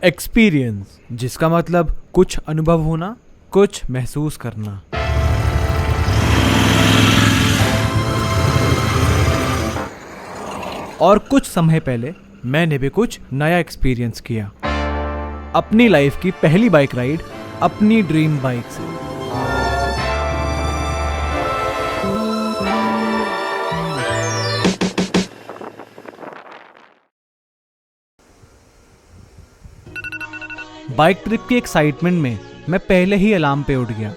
Experience, जिसका मतलब कुछ अनुभव होना, कुछ महसूस करना। और कुछ समय पहले मैंने भी कुछ नया एक्सपीरियंस किया। अपनी लाइफ की पहली बाइक राइड अपनी ड्रीम बाइक से। बाइक ट्रिप की एक्साइटमेंट में मैं पहले ही अलार्म पे उठ गया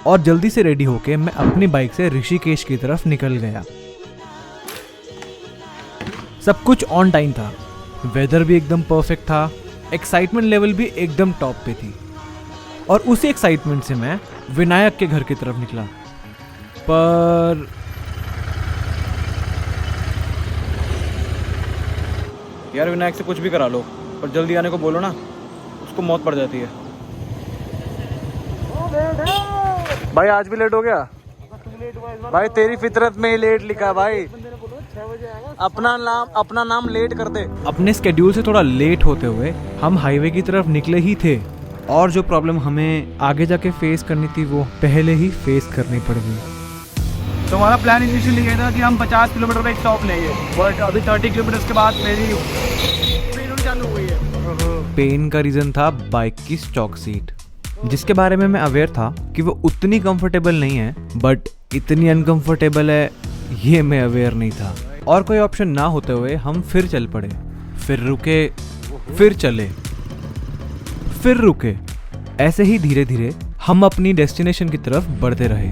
और जल्दी से रेडी होके मैं अपनी बाइक से ऋषिकेश की तरफ निकल गया। सब कुछ ऑन टाइम था, वेदर भी एकदम परफेक्ट था, एक्साइटमेंट लेवल भी एकदम टॉप पे थी। और उसी एक्साइटमेंट से मैं विनायक के घर की तरफ निकला। पर यार विनायक से कुछ भी करा लो, पर जल्दी आने को बोलो ना, उसको मौत पड़ जाती है। भाई आज भी लेट हो गया। भाई तेरी फितरत में ही लेट लिखा है भाई। अपना नाम लेट कर दे। अपने स्केड्यूल से थोड़ा लेट होते हुए हम हाईवे की तरफ निकले ही थे और जो प्रॉब्लम हमें आगे जाके फेस करनी थी वो पहले ही फेस करनी पड़ गई। तो हमारा प्लान इनिशियली ये था कि हम 50 किलोमीटर पे एक स्टॉप लेंगे, बट अभी 30 किलोमीटर के बाद मेरी पेन चालू हुई है। पेन का रीजन था बाइक की स्टॉक सीट, जिसके बारे में मैं अवेयर था कि वो उतनी कंफर्टेबल नहीं है, बट इतनी अनकंफर्टेबल है ये मैं अवेयर नहीं था। और कोई ऑप्शन ना होते हुए हम फिर चल पड़े, फिर रुके, फिर चले, फिर रुके। ऐसे ही धीरे धीरे हम अपनी डेस्टिनेशन की तरफ बढ़ते रहे।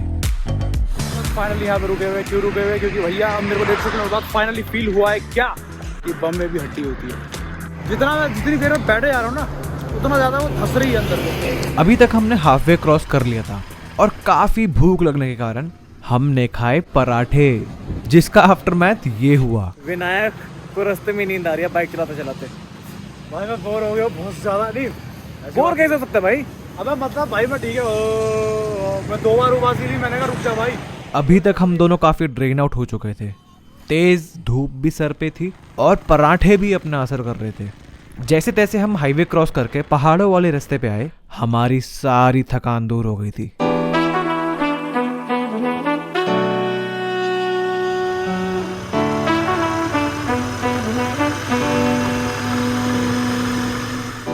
फाइनली यहाँ पे रुके हुए। क्यों रुके हुए? क्योंकि भैया अब मेरे को 1.5 सेकंड बाद फाइनली फील हुआ है क्या कि बम में भी हड्डी होती है। जितनी देर में बैठे जा रहा हूँ ना, उतना ज्यादा वो धस रही है अंदर में। अभी तक हमने हाफवे क्रॉस कर लिया था और काफी भूख लगने के कारण हमने खाए पराठे, जिसका आफ्टरमैथ ये हुआ। विनायक को रास्ते में नींद आ रही है बाइक चलाते चलाते। भाई मैं बोर हो गया बहुत ज्यादा। नहीं बोर कैसे हो सकता है भाई? अबे मतलब भाई मैं ठीक है, मैं 2 बार उबास ली, मैंने कहा रुक जा भाई। अभी तक हम दोनों काफी ड्रेन आउट हो चुके थे। तेज धूप भी सर पे थी और पराठे भी अपना असर कर रहे थे। जैसे तैसे हम हाईवे क्रॉस करके पहाड़ों वाले रास्ते पे आए, हमारी सारी थकान दूर हो गई थी।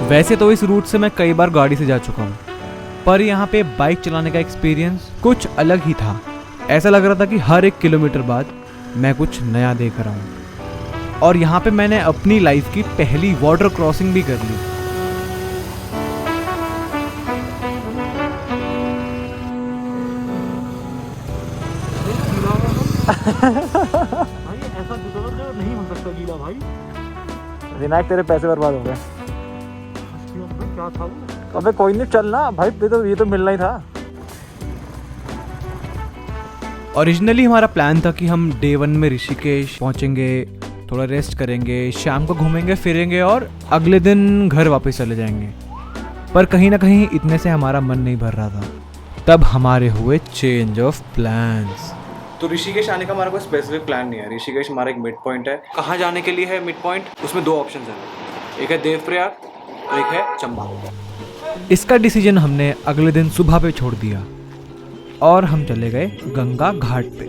वैसे तो इस रूट से मैं कई बार गाड़ी से जा चुका हूँ, पर यहाँ पे बाइक चलाने का एक्सपीरियंस कुछ अलग ही था। ऐसा लग रहा था कि हर 1 किलोमीटर बाद मैं कुछ नया देख रहा हूँ। और यहाँ पे मैंने अपनी लाइफ की पहली वाटर क्रॉसिंग भी कर ली। ऐसा नहीं हो सकता गीला भाई। विनायक तेरे पैसे बर्बाद हो गए। क्या था वो? अबे कोई नहीं, चल ना भाई, ये तो मिलना ही था। ओरिजिनली हमारा प्लान था कि हम डे 1 में ऋषिकेश पहुंचेंगे, थोड़ा रेस्ट करेंगे, शाम को घूमेंगे फिरेंगे और अगले दिन घर वापस चले जाएंगे। पर कहीं ना कहीं इतने से हमारा मन नहीं भर रहा था। तब हमारे हुए चेंज ऑफ प्लान्स। तो ऋषिकेश आने का हमारा कोई स्पेसिफिक प्लान नहीं है। ऋषिकेश हमारा एक मिड पॉइंट है। कहाँ जाने के लिए है मिड पॉइंट? उसमें 2 ऑप्शन है, एक है देवप्रयाग और एक है चंबा। इसका डिसीजन हमने अगले दिन सुबह पे छोड़ दिया और हम चले गए गंगा घाट पे।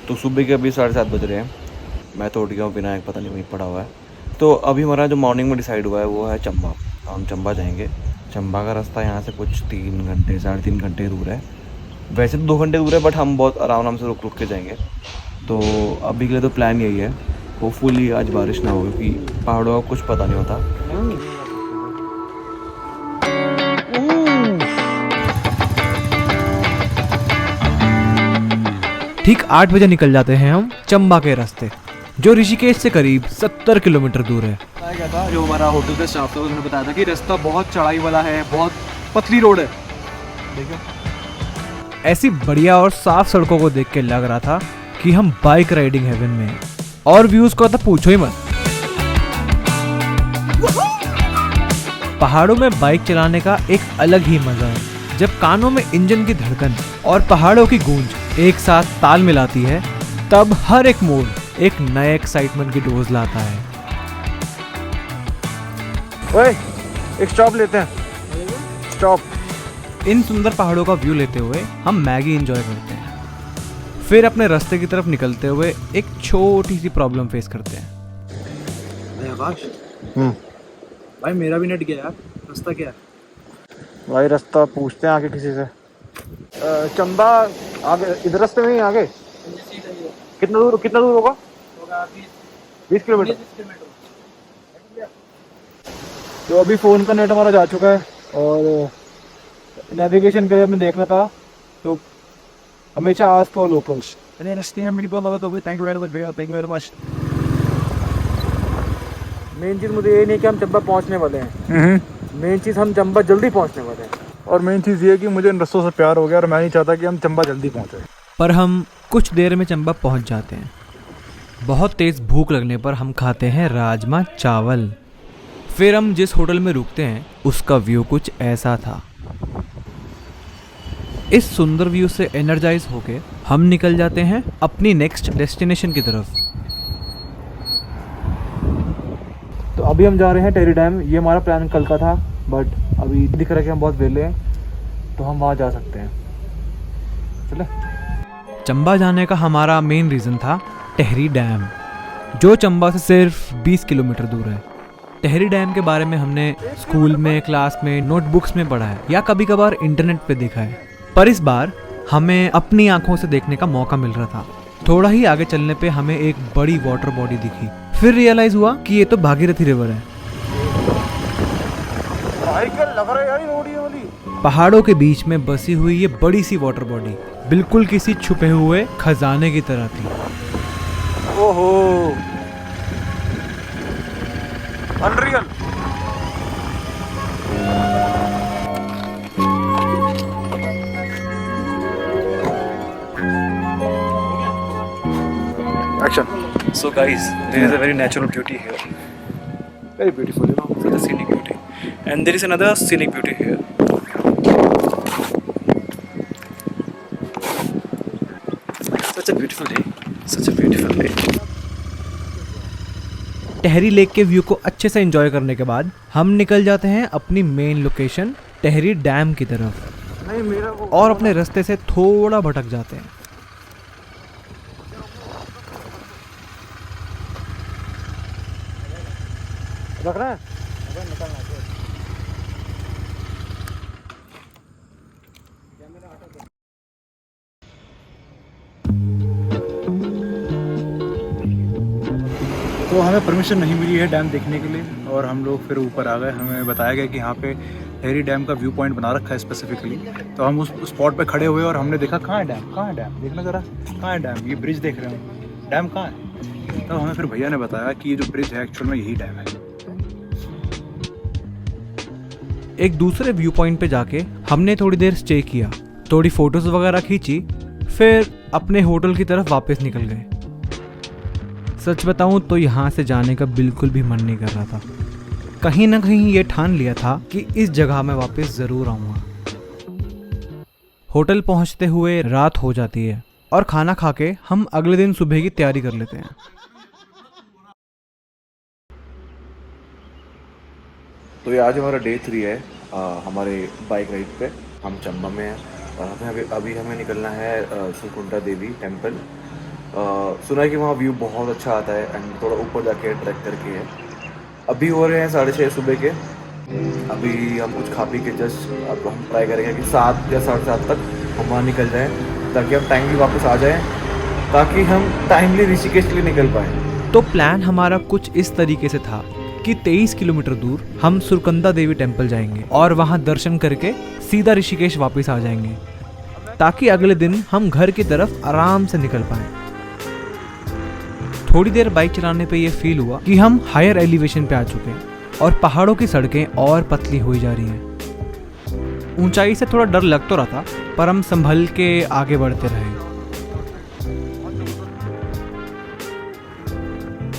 तो सुबह के अभी 7:30 बज रहे हैं। मैं तो उठ गया हूँ, विनायक पता नहीं वहीं पड़ा हुआ है। तो अभी हमारा जो मॉर्निंग में डिसाइड हुआ है वो है चंबा। हम चंबा जाएंगे। चंबा का रास्ता यहाँ से कुछ 3 घंटे 3.5 घंटे दूर है। वैसे तो 2 घंटे दूर है, बट हम बहुत आराम से रुक के जाएंगे। तो अभी के लिए तो प्लान यही है। होपफुली आज बारिश ना हो, क्योंकि पहाड़ों का कुछ पता नहीं होता। ठीक 8 बजे निकल जाते हैं हम चंबा के रास्ते, जो ऋषिकेश से करीब 70 किलोमीटर दूर है। क्या था, जो हमारा होटल का स्टाफ था उन्होंने बताया था कि रास्ता बहुत चढ़ाई वाला है, बहुत पतली रोड है। देखो ऐसी बढ़िया और साफ सड़कों को देख के लग रहा था कि हम बाइक राइडिंग हेवन में हैं। और व्यूज को तो पूछो ही मत। पहाड़ों में बाइक चलाने का एक अलग ही मजा है। जब कानों में इंजन की धड़कन और पहाड़ों की गूंज एक साथ ताल मिलाती है, तब हर एक मोड़ एक नए एक्साइटमेंट की डोज लाता है। ओए, एक स्टॉप लेते हैं, स्टॉप। इन सुंदर पहाड़ों का व्यू लेते हुए हम मैगी एंजॉय करते हैं, फिर अपने रास्ते की तरफ निकलते हुए एक छोटी सी प्रॉब्लम फेस करते हैं। आकाश, भाई मेरा भी नेट गया यार, रास्ता क्या है? भाई रास्ता पूछते हैं आगे किसी से। चंबा आगे, इधर रास्ते में ही आगे। कितना दूर होगा? 20 किलोमीटर। तो अभी फ़ोन का नेट हमारा जा चुका है और नेविगेशन के लिए हमें देखना था, तो हमेशा आस्क फॉर लोकल्स। मेन चीज़ मुझे ये नहीं कि हम चंबा पहुंचने वाले हैं, मेन चीज़ हम चंबा जल्दी पहुंचने वाले हैं। और मेन चीज़ ये है कि मुझे इन रस्तों से प्यार हो गया और मैं नहीं चाहता कि हम चंबा जल्दी पहुँचे। पर हम कुछ देर में चंबा पहुंच जाते हैं। बहुत तेज भूख लगने पर हम खाते हैं राजमा चावल। फिर हम जिस होटल में रुकते हैं उसका व्यू कुछ ऐसा था। इस सुंदर व्यू से एनर्जाइज होके हम निकल जाते हैं अपनी नेक्स्ट डेस्टिनेशन की तरफ। तो अभी हम जा रहे हैं टेहरी डैम। ये हमारा प्लान कल का था, बट अभी दिख रहा है कि हम बहुत वेले हैं, तो हम वहाँ जा सकते हैं। चले। चंबा जाने का हमारा मेन रीज़न था टेहरी डैम, जो चंबा से सिर्फ 20 किलोमीटर दूर है। टेहरी डैम के बारे में हमने स्कूल में, क्लास में, नोटबुक्स में पढ़ा है या कभी कभार इंटरनेट पे देखा है, पर इस बार हमें अपनी आंखों से देखने का मौका मिल रहा था। थोड़ा ही आगे चलने पे हमें एक बड़ी वाटर बॉडी दिखी। फिर रियलाइज हुआ कि ये तो भागीरथी रिवर है। लग रहा है यार, रोड ये वाली पहाड़ों के बीच में बसी हुई ये बड़ी सी वाटर बॉडी बिल्कुल किसी छुपे हुए खजाने की तरह थी। ओहो, unreal. Action. So guys, there is a very natural beauty here, Very beautiful, you know. such a scenic beauty, and there is another scenic beauty here. Such a beautiful day, such a beautiful day. Tehri lake के view को अच्छे से enjoy करने के बाद हम निकल जाते हैं अपनी मेन लोकेशन टेहरी डैम की तरफ नहीं मेरा वो और अपने रास्ते से थोड़ा भटक जाते हैं। रख रहा है। तो हमें परमिशन नहीं मिली है डैम देखने के लिए, और हम लोग फिर ऊपर आ गए। हमें बताया गया कि यहाँ पे टेहरी डैम का व्यू पॉइंट बना रखा है स्पेसिफिकली। तो हम उस स्पॉट पे खड़े हुए और हमने देखा कहाँ है डैम, कहाँ है डैम, देखना ज़रा कहाँ है डैम। ये ब्रिज देख रहे हो, डैम कहाँ है? तो हमें फिर भैया ने बताया कि ये जो ब्रिज है एक्चुअल में यही डैम है। एक दूसरे व्यू पॉइंट पे जाके हमने थोड़ी देर स्टे किया, थोड़ी फोटोज वगैरह खींची, फिर अपने होटल की तरफ वापस निकल गए। सच बताऊं तो यहाँ से जाने का बिल्कुल भी मन नहीं कर रहा था। कहीं ना कहीं ये ठान लिया था कि इस जगह मैं वापस ज़रूर आऊँगा। होटल पहुँचते हुए रात हो जाती है और खाना खा के हम अगले दिन सुबह की तैयारी कर लेते हैं। तो ये आज हमारा डे 3 है हमारे बाइक राइड पे। हम चंबा में हैं और अभी हमें निकलना है सुकुंडा देवी टेम्पल। सुना है कि वहाँ व्यू बहुत अच्छा आता है एंड थोड़ा ऊपर जाके ट्रैक करके है। अभी हो रहे हैं 6:30 सुबह के। अभी हम कुछ खा पी के जस्ट अब हम ट्राई करेंगे कि 7 या 7:30 तक हम वहाँ निकल जाएँ, ताकि हम टाइमली वापस आ जाएँ, ताकि हम टाइमली ऋषिकेश के लिए निकल पाएँ। तो प्लान हमारा कुछ इस तरीके से था कि 23 किलोमीटर दूर हम सुरकंदा देवी टेम्पल जाएंगे और वहां दर्शन करके सीधा ऋषिकेश वापस आ जाएंगे, ताकि अगले दिन हम घर की तरफ आराम से निकल पाएं। थोड़ी देर बाइक चलाने पे ये फील हुआ कि हम हायर एलिवेशन पे आ चुके हैं और पहाड़ों की सड़कें और पतली हुई जा रही हैं। ऊंचाई से थोड़ा डर लग तो रहा था, पर हम संभल के आगे बढ़ते रहे।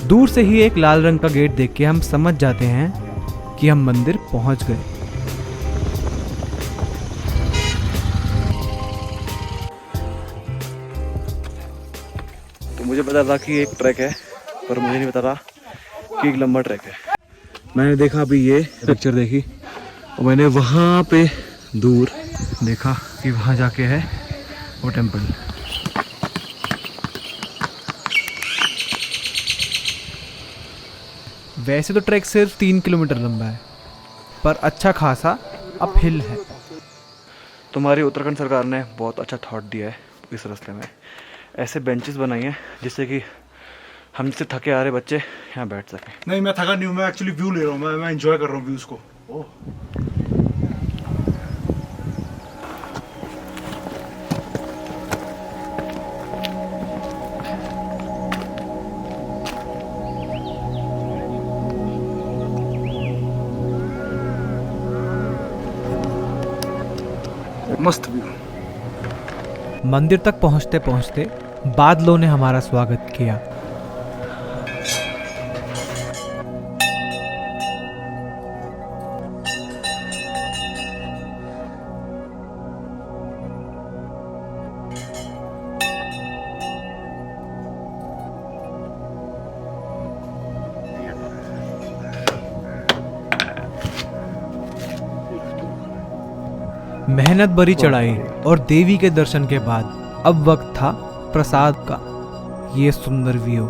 दूर से ही एक लाल रंग का गेट देख के हम समझ जाते हैं कि हम मंदिर पहुंच गए। तो मुझे पता था कि एक ट्रैक है, पर मुझे नहीं पता था कि एक लंबा ट्रैक है। मैंने देखा अभी ये पिक्चर देखी और मैंने वहाँ पे दूर देखा कि वहाँ जाके है वो टेम्पल। वैसे तो ट्रैक सिर्फ 3 किलोमीटर लंबा है, पर अच्छा खासा अपहिल है। तुम्हारी उत्तराखंड सरकार ने बहुत अच्छा थॉट दिया है इस रास्ते में। ऐसे बेंचेस बनाई हैं जिससे कि हम जैसे थके आ रहे बच्चे यहाँ बैठ सकें। नहीं, मैं थका नहीं हूँ, मैं एक्चुअली व्यू ले रहा हूँ, मैं एंजॉय कर रहा हूँ व्यूज़ को। मस्त व्यू। मंदिर तक पहुंचते पहुंचते बादलों ने हमारा स्वागत किया। मेहनत भरी चढ़ाई और देवी के दर्शन के बाद अब वक्त था प्रसाद का। ये सुंदर व्यू।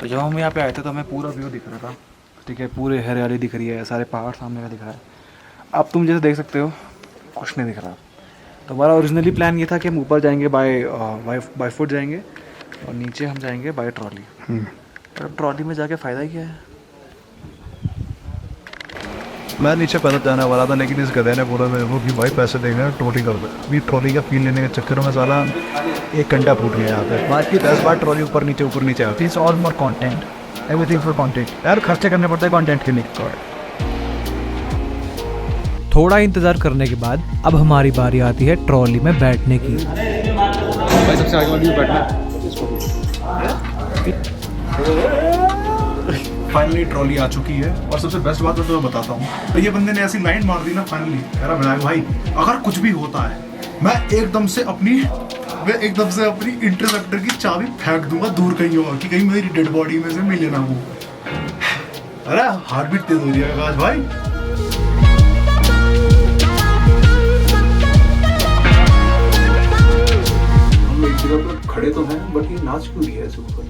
तो जब हम यहाँ पे आए थे तो हमें पूरा व्यू दिख रहा था, ठीक है, पूरे हरियाली दिख रही है, सारे पहाड़ सामने का दिख रहा है। अब तुम जैसे देख सकते हो कुछ नहीं दिख रहा। तो हमारा ओरिजिनली प्लान ये था कि हम ऊपर जाएंगे बाय फुट जाएंगे और नीचे हम जाएंगे बाय ट्रॉली। पर अब ट्रॉली में जाके फ़ायदा ही क्या है। मैं नीचे पैदल जाने वाला था, लेकिन इस गधे ने बोला मेरे को कि भाई पैसे देंगे ट्रॉली कर दे। अभी ट्रॉली का फील लेने के चक्कर में साला 1 घंटा फूट गया यहाँ पे। बात की 10 बार ट्रॉली ऊपर नीचे आती है। All more content, everything for content. यार खर्चे करने पड़ते हैं कंटेंट के लिए। थोड़ा इंतजार करने के बाद अब हमारी बारी आती है ट्रॉली में बैठने की। भाई सबसे आगे वाली बैठना। फाइनली ट्रॉली आ चुकी है और सबसे बेस्ट बात मैं तुम्हें बताता हूँ, तो ये बंदे ने ऐसी लाइन मार दी ना फाइनली, मेरा विनायक भाई अगर कुछ भी होता है मैं एकदम से अपनी इंटरसेप्टर की चाबी फेंक दूंगा दूर कहीं होगा कि कहीं मेरी डेड बॉडी में से मिले ना वो। अरे हार्ट बीट तेज हो रही है आकाश भाई। हम एक जगह पर खड़े तो हैं, बट ये नाच क्यों रही है ऐसे ऊपर?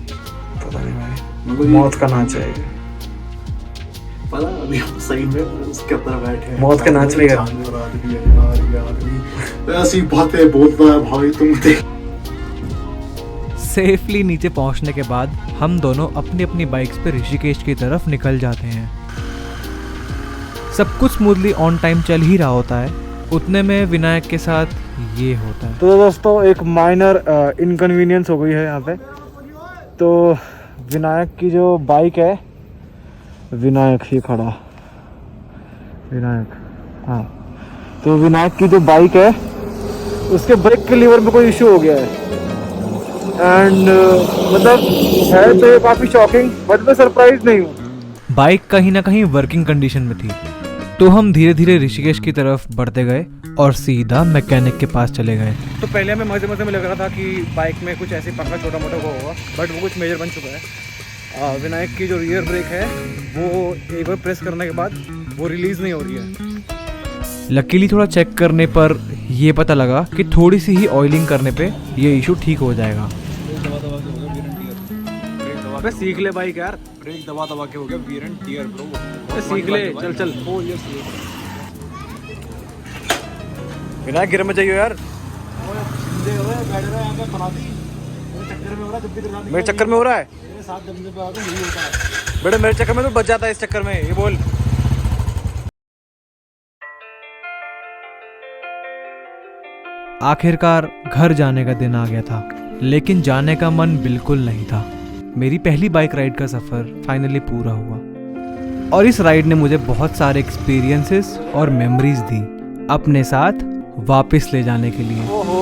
पता नहीं भाई, मौत का नाच है। पता अभी हम सही में उसके अंदर बैठे हैं। मौत का नाच भी है। ऐसी बातें बोलता है भाई तुम। सेफली नीचे पहुंचने के बाद हम दोनों अपनी अपनी बाइक्स पे ऋषिकेश की तरफ निकल जाते हैं। सब कुछ स्मूथली ऑन टाइम चल ही रहा होता है, उतने में विनायक के साथ ये होता है। तो दोस्तों एक माइनर इनकन्वीनियंस हो गई है यहाँ पे। तो विनायक की जो बाइक है, विनायक ही खड़ा, विनायक, हाँ, तो विनायक की जो बाइक है उसके ब्रेक के लीवर में कोई इशू हो गया है। एंड मतलब है तो ये काफ़ी शॉकिंग, बट मैं सरप्राइज नहीं हूँ। बाइक कहीं ना कहीं वर्किंग कंडीशन में थी, तो हम धीरे धीरे ऋषिकेश की तरफ बढ़ते गए और सीधा मैकेनिक के पास चले गए। तो पहले हमें मजे में लग रहा था कि बाइक में कुछ ऐसे पंखा छोटा मोटा होगा, बट वो कुछ मेजर बन चुका है। विनायक की जो रियर ब्रेक है वो एक बार प्रेस करने के बाद वो रिलीज़ नहीं हो रही है। लकीली थोड़ा चेक करने पर ये पता लगा कि थोड़ी सी ही ऑयलिंग करने पे ये इशू ठीक हो जाएगा। अबे सीख ले बाइक यार, ब्रेक दबा दबा के हो गया वियर एंड टियर ब्रो। सीख ले, चल चल। विनायक गिर में जाइयो यार, मेरे चक्कर में हो रहा है। बेटे मेरे चक्कर में तो बच जाता है, इस चक्कर में ये बोल। आखिरकार घर जाने का दिन आ गया था, लेकिन जाने का मन बिल्कुल नहीं था। मेरी पहली बाइक राइड का सफ़र फाइनली पूरा हुआ और इस राइड ने मुझे बहुत सारे एक्सपीरियंसेस और मेमोरीज दी अपने साथ वापस ले जाने के लिए। ओहो